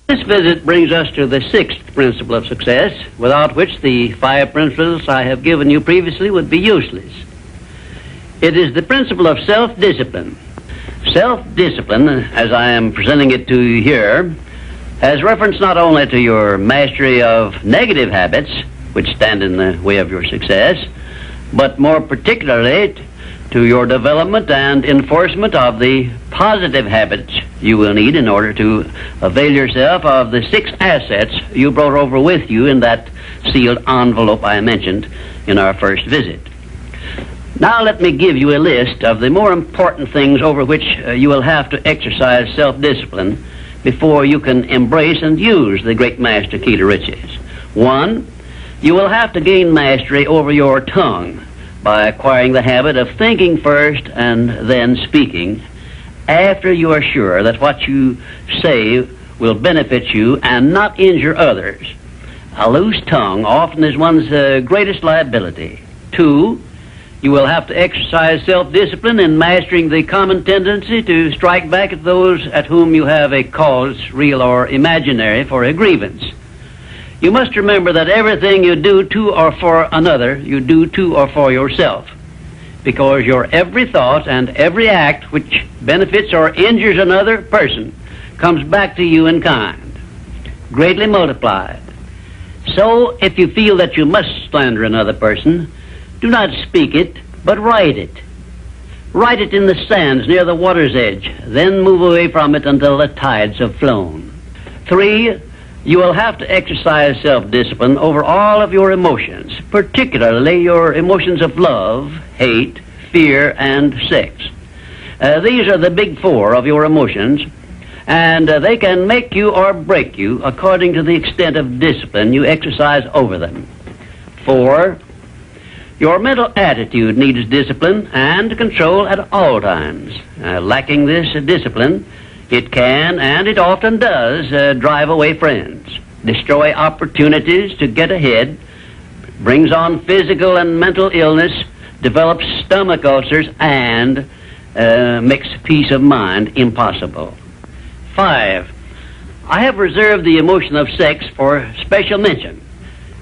This visit brings us to the sixth principle of success, without which the five principles I have given you previously would be useless. It is the principle of self-discipline. Self-discipline, as I am presenting it to you here, has reference not only to your mastery of negative habits, which stand in the way of your success, but more particularly to your development and enforcement of the positive habits you will need in order to avail yourself of the six assets you brought over with you in that sealed envelope I mentioned in our first visit. Now let me give you a list of the more important things over which you will have to exercise self-discipline before you can embrace and use the great master key to riches. 1, you will have to gain mastery over your tongue by acquiring the habit of thinking first and then speaking after you are sure that what you say will benefit you and not injure others. A loose tongue often is one's greatest liability. 2, you will have to exercise self-discipline in mastering the common tendency to strike back at those at whom you have a cause, real or imaginary, for a grievance. You must remember that everything you do to or for another, you do to or for yourself, because your every thought and every act which benefits or injures another person comes back to you in kind, greatly multiplied. So, if you feel that you must slander another person, do not speak it, but write it. Write it in the sands near the water's edge, then move away from it until the tides have flown. 3, you will have to exercise self-discipline over all of your emotions, particularly your emotions of love, hate, fear, and sex. These are the big 4 of your emotions, and they can make you or break you according to the extent of discipline you exercise over them. 4, your mental attitude needs discipline and control at all times. Lacking this discipline, it can, and it often does, drive away friends, destroy opportunities to get ahead, brings on physical and mental illness, develops stomach ulcers, and makes peace of mind impossible. 5, I have reserved the emotion of sex for special mention,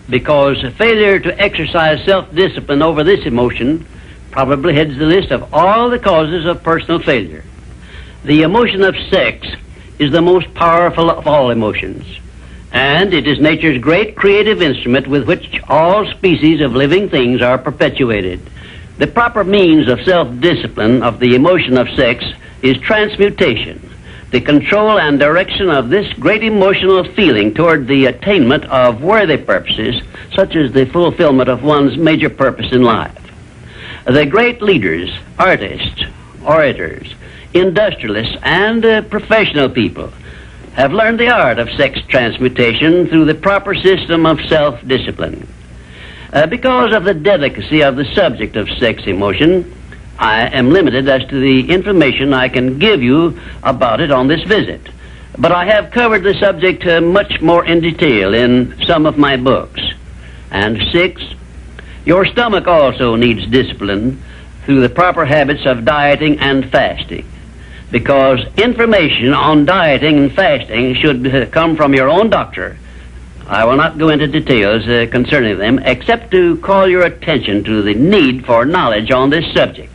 because failure to exercise self-discipline over this emotion probably heads the list of all the causes of personal failure. The emotion of sex is the most powerful of all emotions, and it is nature's great creative instrument with which all species of living things are perpetuated. The proper means of self-discipline of the emotion of sex is transmutation, the control and direction of this great emotional feeling toward the attainment of worthy purposes, such as the fulfillment of one's major purpose in life. The great leaders, artists, orators, industrialists, and professional people have learned the art of sex transmutation through the proper system of self-discipline. Because of the delicacy of the subject of sex emotion, I am limited as to the information I can give you about it on this visit. But I have covered the subject much more in detail in some of my books. And 6, your stomach also needs discipline through the proper habits of dieting and fasting, because information on dieting and fasting should come from your own doctor. I will not go into details concerning them, except to call your attention to the need for knowledge on this subject.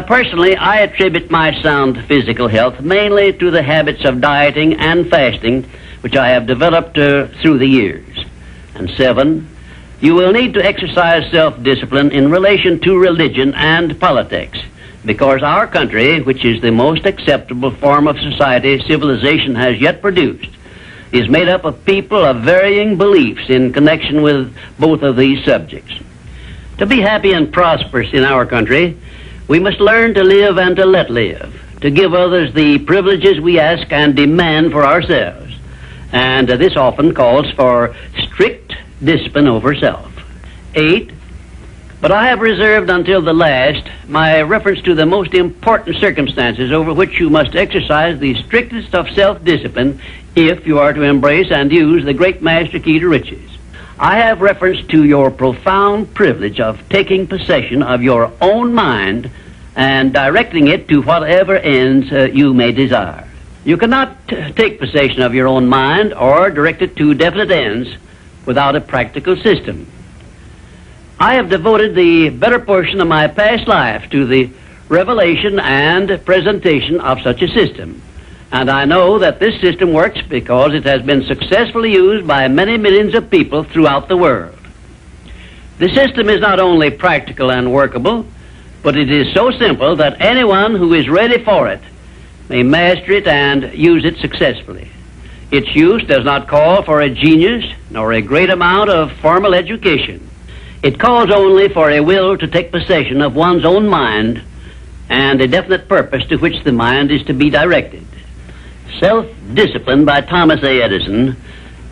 Personally, I attribute my sound physical health mainly to the habits of dieting and fasting which I have developed through the years. And 7, you will need to exercise self-discipline in relation to religion and politics, because our country, which is the most acceptable form of society civilization has yet produced, is made up of people of varying beliefs in connection with both of these subjects. To be happy and prosperous in our country, we must learn to live and to let live, to give others the privileges we ask and demand for ourselves. And this often calls for strict discipline over self. 8, but I have reserved until the last my reference to the most important circumstances over which you must exercise the strictest of self-discipline if you are to embrace and use the great master key to riches. I have reference to your profound privilege of taking possession of your own mind and directing it to whatever ends you may desire. You cannot take possession of your own mind or direct it to definite ends without a practical system. I have devoted the better portion of my past life to the revelation and presentation of such a system. And I know that this system works because it has been successfully used by many millions of people throughout the world. The system is not only practical and workable, but it is so simple that anyone who is ready for it may master it and use it successfully. Its use does not call for a genius nor a great amount of formal education. It calls only for a will to take possession of one's own mind and a definite purpose to which the mind is to be directed. Self-discipline by Thomas A. Edison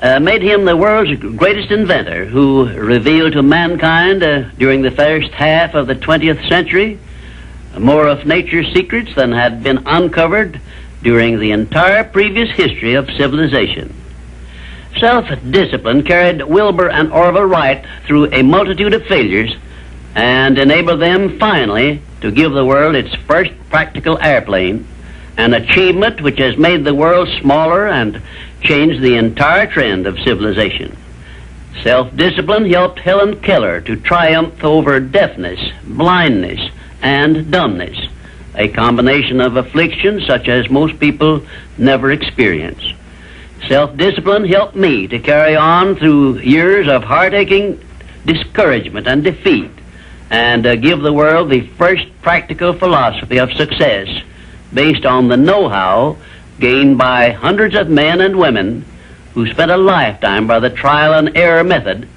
made him the world's greatest inventor, who revealed to mankind during the first half of the 20th century more of nature's secrets than had been uncovered during the entire previous history of civilization. Self-discipline carried Wilbur and Orville Wright through a multitude of failures and enabled them finally to give the world its first practical airplane, an achievement which has made the world smaller and changed the entire trend of civilization. Self-discipline helped Helen Keller to triumph over deafness, blindness, and dumbness, a combination of affliction such as most people never experience. Self-discipline helped me to carry on through years of heart-aching discouragement and defeat and give the world the first practical philosophy of success based on the know-how gained by hundreds of men and women who spent a lifetime by the trial and error method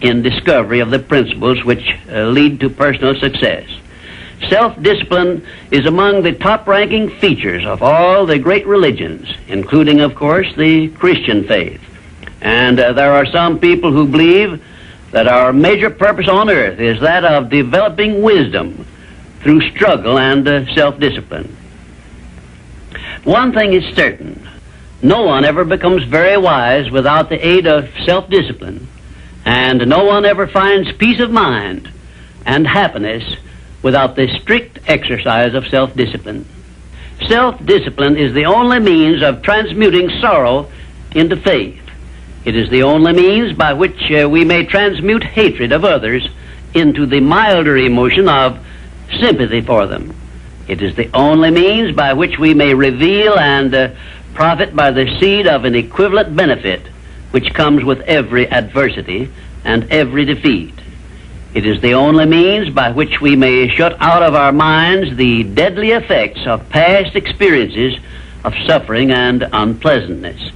in discovery of the principles which lead to personal success. Self-discipline is among the top-ranking features of all the great religions, including, of course, the Christian faith. And there are some people who believe that our major purpose on earth is that of developing wisdom through struggle and self-discipline. One thing is certain: no one ever becomes very wise without the aid of self-discipline, and no one ever finds peace of mind and happiness without the strict exercise of self-discipline. Self-discipline is the only means of transmuting sorrow into faith. It is the only means by which we may transmute hatred of others into the milder emotion of sympathy for them. It is the only means by which we may reveal and profit by the seed of an equivalent benefit which comes with every adversity and every defeat. It is the only means by which we may shut out of our minds the deadly effects of past experiences of suffering and unpleasantness.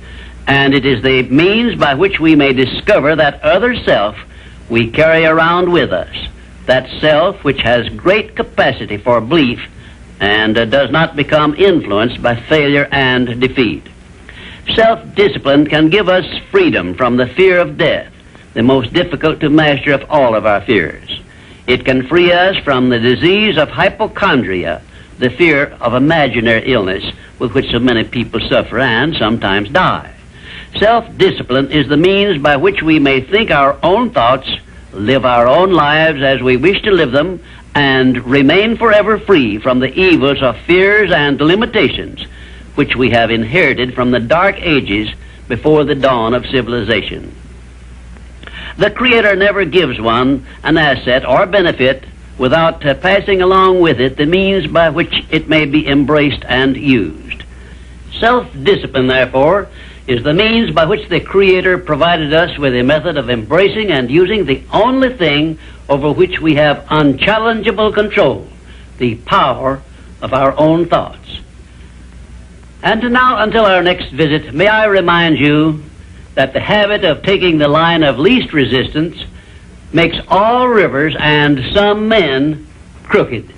And it is the means by which we may discover that other self we carry around with us, that self which has great capacity for belief and does not become influenced by failure and defeat. Self-discipline can give us freedom from the fear of death, the most difficult to master of all of our fears. It can free us from the disease of hypochondria, the fear of imaginary illness with which so many people suffer and sometimes die. Self-discipline is the means by which we may think our own thoughts, live our own lives as we wish to live them, and remain forever free from the evils of fears and limitations which we have inherited from the dark ages before the dawn of civilization. The Creator never gives one an asset or benefit without passing along with it the means by which it may be embraced and used. Self-discipline, therefore, is the means by which the Creator provided us with a method of embracing and using the only thing over which we have unchallengeable control, the power of our own thoughts. And now, until our next visit, may I remind you that the habit of taking the line of least resistance makes all rivers and some men crooked.